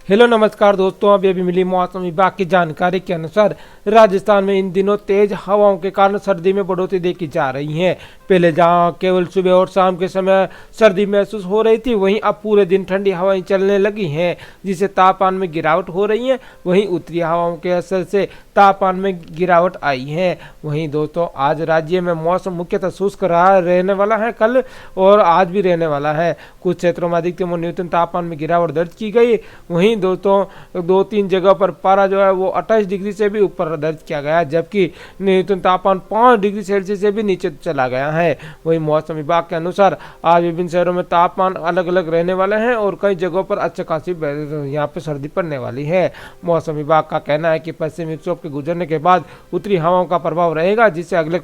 Hello नमस्कार दोस्तों, अभी मिली मौसम विभाग की जानकारी के अनुसार राजस्थान में इन दिनों तेज हवाओं के कारण सर्दी में बढ़ोतरी देखी जा रही है। पहले जहां केवल सुबह और शाम के समय सर्दी महसूस हो रही थी, वहीं अब पूरे दिन ठंडी हवाएं चलने लगी हैं, जिससे तापमान में गिरावट हो रही है। वहीं उत्तरी हवाओं के असर से तापमान में गिरावट आई है। वहीं दोस्तों, आज राज्य में मौसम मुख्यतः शुष्क रहने वाला है, कल और आज भी रहने वाला है। कुछ क्षेत्रों में अधिकतम और न्यूनतम तापमान में गिरावट दर्ज की गई। वहीं दोस्तों, 2-3 जगह पर पारा जो है वो 28 डिग्री से भी ऊपर दर्ज किया गया, जबकि न्यूनतम तापमान 5 डिग्री सेल्सियस से भी नीचे चला गया है। वहीं मौसम विभाग के अनुसार आज विभिन्न शहरों में तापमान अलग अलग रहने वाले हैं और कई जगहों पर अच्छी खासी यहाँ पे सर्दी पड़ने वाली है। मौसम विभाग का कहना है कि पश्चिमी विक्षोभ के गुजरने के बाद उत्तरी हवाओं का प्रभाव रहेगा, जिससे अगले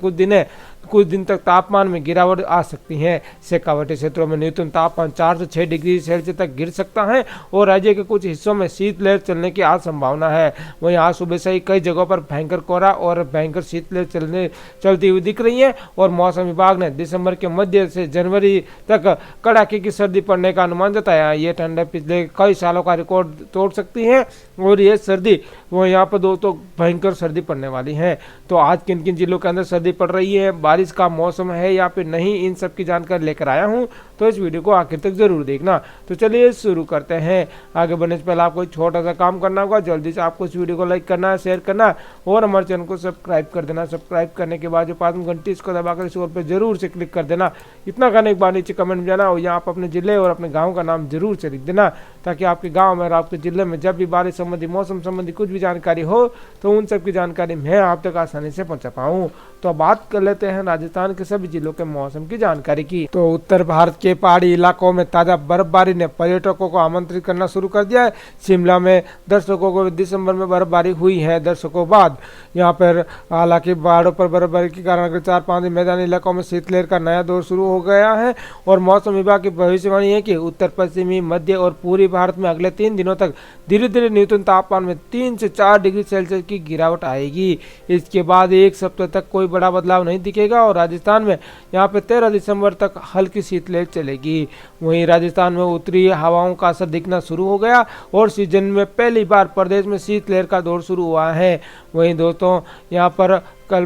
कुछ दिन तक तापमान में गिरावट आ सकती है। शेखावाटी क्षेत्रों में न्यूनतम तापमान 4 से 6 डिग्री सेल्सियस तक गिर सकता है और राज्य के कुछ हिस्सों में शीतलहर चलने की आज संभावना है। वहीं आज सुबह से ही कई जगहों पर भयंकर कोहरा और भयंकर शीतलहर चलती हुई दिख रही है और मौसम विभाग ने दिसंबर के मध्य से जनवरी तक कड़ाके की सर्दी पड़ने का अनुमान जताया। ये ठंड पिछले कई सालों का रिकॉर्ड तोड़ सकती है और ये सर्दी वो यहाँ पर दोस्तों भयंकर सर्दी पड़ने वाली है। तो आज किन किन जिलों के अंदर सर्दी पड़ रही है, बारिश का मौसम है या फिर नहीं, इन सब की जानकारी लेकर आया हूँ, तो इस वीडियो को आखिर तक जरूर देखना। तो चलिए शुरू करते हैं। आगे बढ़ने से पहले आपको एक छोटा सा काम करना होगा, जल्दी से आपको इस वीडियो को लाइक करना है, शेयर करना और हमारे चैनल को सब्सक्राइब कर देना। सब्सक्राइब करने के बाद जो पास में घंटी इसको दबाकर इस ओर पर जरूर से क्लिक कर देना। इतना करने के बाद नीचे कमेंट में जाना और यहाँ पर अपने जिले और अपने गाँव का नाम जरूर से लिख देना, ताकि आपके गाँव में और आपके जिले में जब भी बारिश संबंधी मौसम संबंधी कुछ भी जानकारी हो तो उन सब की जानकारी मैं आप तक आसानी से पहुंचा पाऊं। तो अब बात कर लेते हैं राजस्थान के सभी जिलों के मौसम की जानकारी की। तो उत्तर भारत के पहाड़ी इलाकों में ताजा बर्फबारी ने पर्यटकों को आमंत्रित करना शुरू कर दिया है। शिमला में दर्शकों को दिसंबर में बर्फबारी हुई है। दर्शकों बाद यहाँ पर हालांकि पहाड़ों पर बर्फबारी के कारण अगले 4-5 दिन मैदानी इलाकों में शीतलहर का नया दौर शुरू हो गया है और मौसम विभाग की भविष्यवाणी है कि उत्तर पश्चिमी, मध्य और पूर्वी भारत में अगले 3 दिनों तक धीरे धीरे न्यूनतम तापमान में 3 से 4 डिग्री सेल्सियस की गिरावट आएगी। इसके बाद एक सप्ताह तक कोई बड़ा बदलाव नहीं दिखेगा और राजस्थान में यहाँ पे 13 दिसंबर तक हल्की शीतलहर चलेगी। वहीं राजस्थान में उत्तरी हवाओं का असर दिखना शुरू हो गया और सीजन में पहली बार प्रदेश में शीतलहर का दौर शुरू हुआ है। वहीं दोस्तों, यहाँ पर कल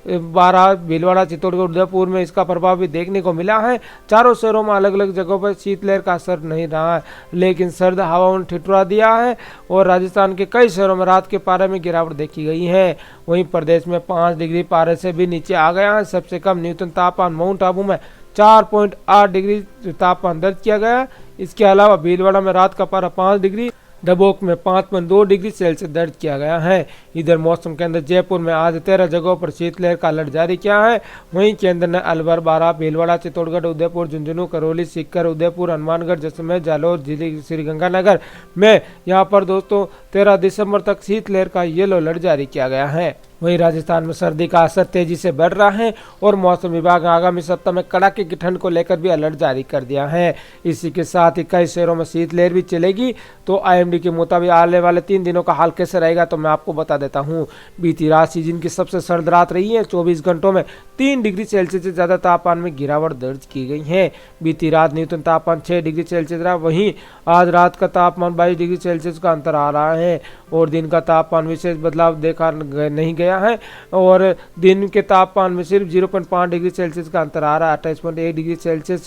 12 भीलवाड़ा, चित्तौड़गढ़, उदयपुर में इसका प्रभाव भी देखने को मिला है। चारों शहरों में अलग अलग जगहों पर शीतलहर का असर नहीं रहा है, लेकिन सर्द हवाओं ने ठिठुरा दिया है और राजस्थान के कई शहरों में रात के पारे में गिरावट देखी गई है। वहीं प्रदेश में 5 डिग्री पारे से भी नीचे आ गया है। सबसे कम न्यूनतम तापमान माउंट आबू में 4.8 डिग्री तापमान दर्ज किया गया। इसके अलावा भीलवाड़ा में रात का पारा 5 डिग्री, डबोक में 5.2 डिग्री सेल्सियस दर्ज किया गया है। इधर मौसम के अंदर जयपुर में आज 13 जगहों पर शीतलहर का अलर्ट जारी किया है। वहीं केंद्र ने अलवर, बारां, भीलवाड़ा, चित्तौड़गढ़, उदयपुर, झुंझुनू, करौली, सीकर, उदयपुर, हनुमानगढ़, जैसलमेर, जालौर, श्रीगंगानगर में यहाँ पर दोस्तों 13 दिसंबर तक शीतलहर का येलो अलर्ट जारी किया गया है। वहीं राजस्थान में सर्दी का असर तेजी से बढ़ रहा है और मौसम विभाग आगामी सप्ताह में कड़ाके की ठंड को लेकर भी अलर्ट जारी कर दिया है। इसी के साथ ही कई शहरों में शीतलहर भी चलेगी। तो आईएमडी के मुताबिक आने वाले 3 दिनों का हाल कैसे रहेगा तो मैं आपको बता देता हूं। बीती रात सीजन की सबसे सर्द रात रही है। 24 घंटों में 3 डिग्री सेल्सियस से ज्यादा तापमान में गिरावट दर्ज की गई है। बीती रात न्यूनतम तापमान 6 डिग्री सेल्सियस रहा। वहीं आज रात का तापमान 22 डिग्री सेल्सियस का अंतर आ रहा है और दिन का तापमान विशेष बदलाव देखा नहीं गया है और दिन के तापमान में सिर्फ 0.5 डिग्री सेल्सियस का अंतर आ रहा है। 28.1 डिग्री सेल्सियस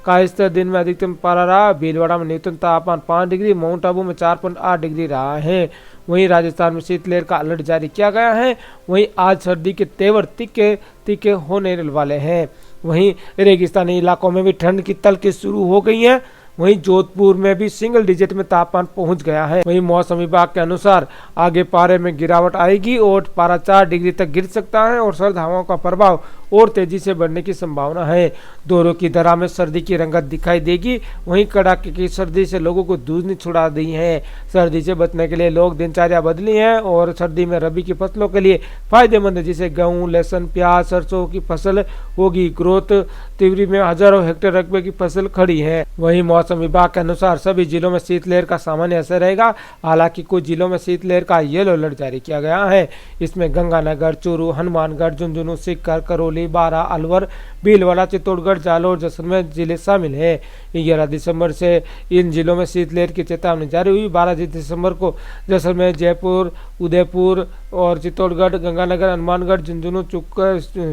का स्तर दिन में अधिकतम पारा रहा। भीलवाड़ा में न्यूनतम तापमान 5 डिग्री, माउंट आबू में 4.8 डिग्री रहा है। वहीं राजस्थान में शीतलहर का अलर्ट जारी किया गया है। वहीं आज सर्दी के तेवर तीखे होने वाले हैं। वहीं रेगिस्तानी इलाकों में भी ठंड की तलखी शुरू हो गई है। वहीं जोधपुर में भी सिंगल डिजिट में तापमान पहुंच गया है। वहीं मौसम विभाग के अनुसार आगे पारे में गिरावट आएगी और पारा 4 डिग्री तक गिर सकता है और सर्द हवाओं का प्रभाव और तेजी से बढ़ने की संभावना है। दोनों की दरा में सर्दी की रंगत दिखाई देगी। वहीं कड़ाके की सर्दी से लोगों को दूधनी छुड़ा दी है। सर्दी से बचने के लिए लोग दिनचर्या बदली है और सर्दी में रबी की फसलों के लिए फायदेमंद है, जिसे गेहूं, लहसुन, प्याज, सरसों की फसल होगी। ग्रोथ तिवरी में हजारों हेक्टेयर रकबे की फसल खड़ी है। वहीं मौसम विभाग के अनुसार सभी जिलों में शीतलहर का सामान्य असर रहेगा। हालांकि कुछ जिलों में शीतलहर का येलो अलर्ट जारी किया गया है। इसमें गंगानगर, चूरू, हनुमानगढ़, झुंझुनू, सीकर, करौली, करौली, बारा, अलवर, भीलवाड़ा, चित्तौड़गढ़, जालौर, जैसलमेर जिले शामिल है। 11 दिसंबर से इन जिलों में शीतलहर की चेतावनी जारी हुई। 12 दिसंबर को जैसलमेर, जयपुर, उदयपुर और चित्तौड़गढ़, गंगानगर, हनुमानगढ़, झुंझुनू,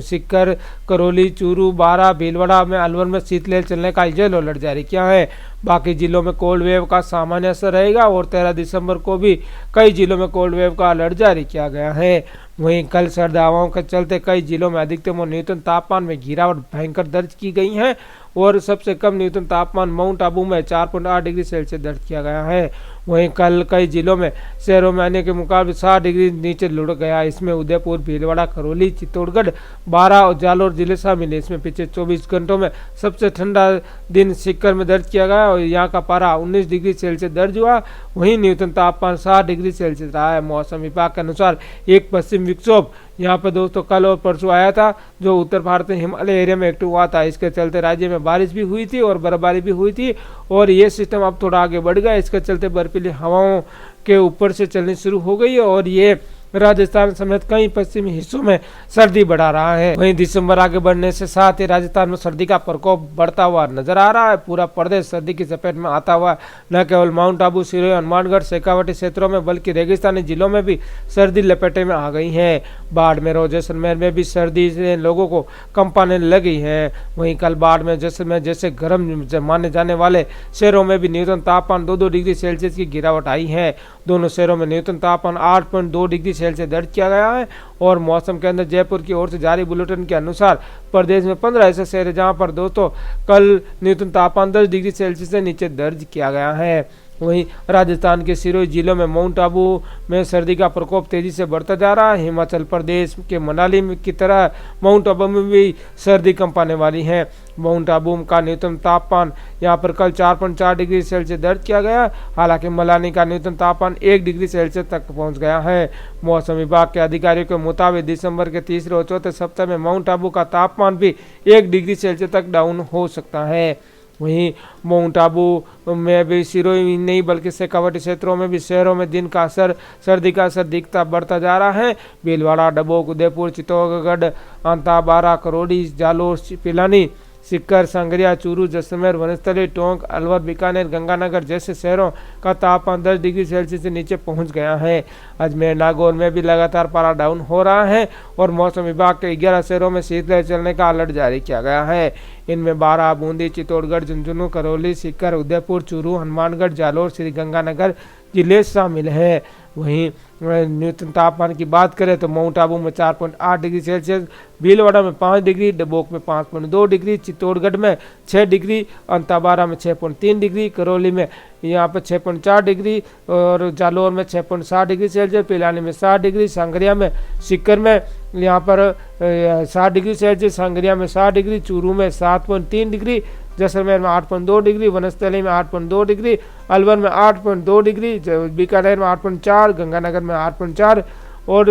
सीकर, करौली, चूरू, बारा, भीलवाड़ा में, अलवर में शीतलहर चलने का येलो अलर्ट जारी किया है। बाकी जिलों में कोल्ड वेव का सामान्य असर रहेगा और 13 दिसंबर को भी कई जिलों में कोल्ड वेव का अलर्ट जारी किया गया है। वहीं कल सर्द हवाओं के चलते कई जिलों में अधिकतम और न्यूनतम तापमान में गिरावट भयंकर दर्ज की गई है और सबसे कम न्यूनतम तापमान माउंट आबू में 4.8 डिग्री सेल्सियस दर्ज किया गया है। वहीं कल कई जिलों में शहरों में आने के मुकाबले 7 डिग्री नीचे लुढ़क गया। इसमें उदयपुर, भीलवाड़ा, करौली, चित्तौड़गढ़, बारा और जालौर जिले शामिल है। इसमें पिछले 24 घंटों में सबसे ठंडा दिन सीकर में दर्ज किया गया और यहाँ का पारा 19 डिग्री सेल्सियस दर्ज हुआ। वहीं न्यूनतम तापमान 7 डिग्री सेल्सियस रहा है। मौसम विभाग के अनुसार एक पश्चिम विक्षोभ यहाँ पर दोस्तों कल और परसों आया था, जो उत्तर भारत में हिमालय एरिया में एक्टिव हुआ था। इसके चलते राज्य में बारिश भी हुई थी और बर्फबारी भी हुई थी और ये सिस्टम अब थोड़ा आगे बढ़ गया। इसके चलते बर्फीली हवाओं के ऊपर से चलनी शुरू हो गई और ये राजस्थान समेत कई पश्चिमी हिस्सों में सर्दी बढ़ा रहा है। वहीं दिसंबर आगे बढ़ने से साथ ही राजस्थान में सर्दी का प्रकोप बढ़ता हुआ नजर आ रहा है। पूरा प्रदेश सर्दी की चपेट में आता हुआ न केवल माउंट आबू, सिरोही, हनुमानगढ़, शेखावाटी क्षेत्रों में बल्कि रेगिस्तानी जिलों में भी सर्दी लपेटे में आ गई है। बाड़मेर और जैसलमेर में भी सर्दी से लोगों को कंपाने लगी है। वहीं कल बाड़मेर, जैसलमेर जैसे गर्म माने जाने वाले शहरों में भी न्यूनतम तापमान 2-2 डिग्री सेल्सियस की गिरावट आई है। दोनों शहरों में न्यूनतम तापमान 8.2 डिग्री सेल्सियस दर्ज किया गया है। और मौसम केंद्र जयपुर की ओर से जारी बुलेटिन के अनुसार प्रदेश में 15 ऐसे शहर हैं जहां पर दोस्तों कल न्यूनतम तापमान 10 डिग्री सेल्सियस से नीचे दर्ज किया गया है। वहीं राजस्थान के सिरोही जिलों में माउंट आबू में सर्दी का प्रकोप तेजी से बढ़ता जा रहा है। हिमाचल प्रदेश के मनाली की तरह माउंट आबू में भी सर्दी कंपाने वाली है। माउंट आबू का न्यूनतम तापमान यहां पर कल 4.4 डिग्री सेल्सियस दर्ज किया गया। हालांकि मनाली का न्यूनतम तापमान 1 डिग्री सेल्सियस तक पहुंच गया है। मौसम विभाग के अधिकारियों के मुताबिक दिसंबर के तीसरे और चौथे सप्ताह में माउंट आबू का तापमान भी 1 डिग्री सेल्सियस तक डाउन हो सकता है। वहीं माउंट आबू में भी सिरोही नहीं बल्कि शेखावाटी क्षेत्रों में भी शहरों में दिन का असर, सर्दी का असर दिखता बढ़ता जा रहा है। भीलवाड़ा, डबोक, उदयपुर, चित्तौड़गढ़, अंता, बारा, करौली, जालौर, पिलानी, सीकर, संगरिया, चूरू, जैसलमेर, वनस्थली, टोंक, अलवर, बीकानेर, गंगानगर जैसे शहरों का तापमान 10 डिग्री सेल्सियस से नीचे पहुंच गया है। अजमेर, नागौर में भी लगातार पारा डाउन हो रहा है और मौसम विभाग के 11 शहरों में शीतलहर चलने का अलर्ट जारी किया गया है। इनमें बारा, बूंदी, चित्तौड़गढ़, झुंझुनू, करौली, सीकर, उदयपुर, चूरू, हनुमानगढ़, जालौर, श्रीगंगानगर जिले शामिल हैं। वहीं न्यूनतम तापमान की बात करें तो माउंट आबू में 4.8 डिग्री सेल्सियस, भीलवाड़ा में 5 डिग्री, डबोक में 5.2 डिग्री, चित्तौड़गढ़ में 6 डिग्री, अंताबारा में 6.3 डिग्री, करौली में यहाँ पर 6.4 डिग्री और जालौर में 6.7 डिग्री सेल्सियस, पिलानी में 7 डिग्री, संगरिया में, सीकर में यहाँ पर 7 डिग्री सेल्सियस, संगरिया में 7 डिग्री, चूरू में 7.3 डिग्री, जैसलमेर में 8.2 डिग्री, वनस्थली में 8.2 डिग्री, अलवर में 8.2 डिग्री, बीकानेर में 8.4, गंगानगर में 8.4 और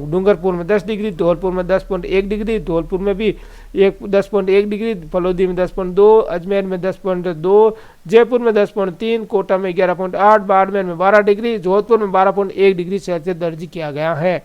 डूंगरपुर में 10 डिग्री, धौलपुर में 10.1 डिग्री, धौलपुर में भी 10.1 डिग्री, फलोदी में 10.2, अजमेर में 10.2, जयपुर में 10.3, कोटा में 11.8, बाड़मेर में 12 डिग्री, जोधपुर में 12.1 डिग्री सेल्सियस दर्ज किया गया है।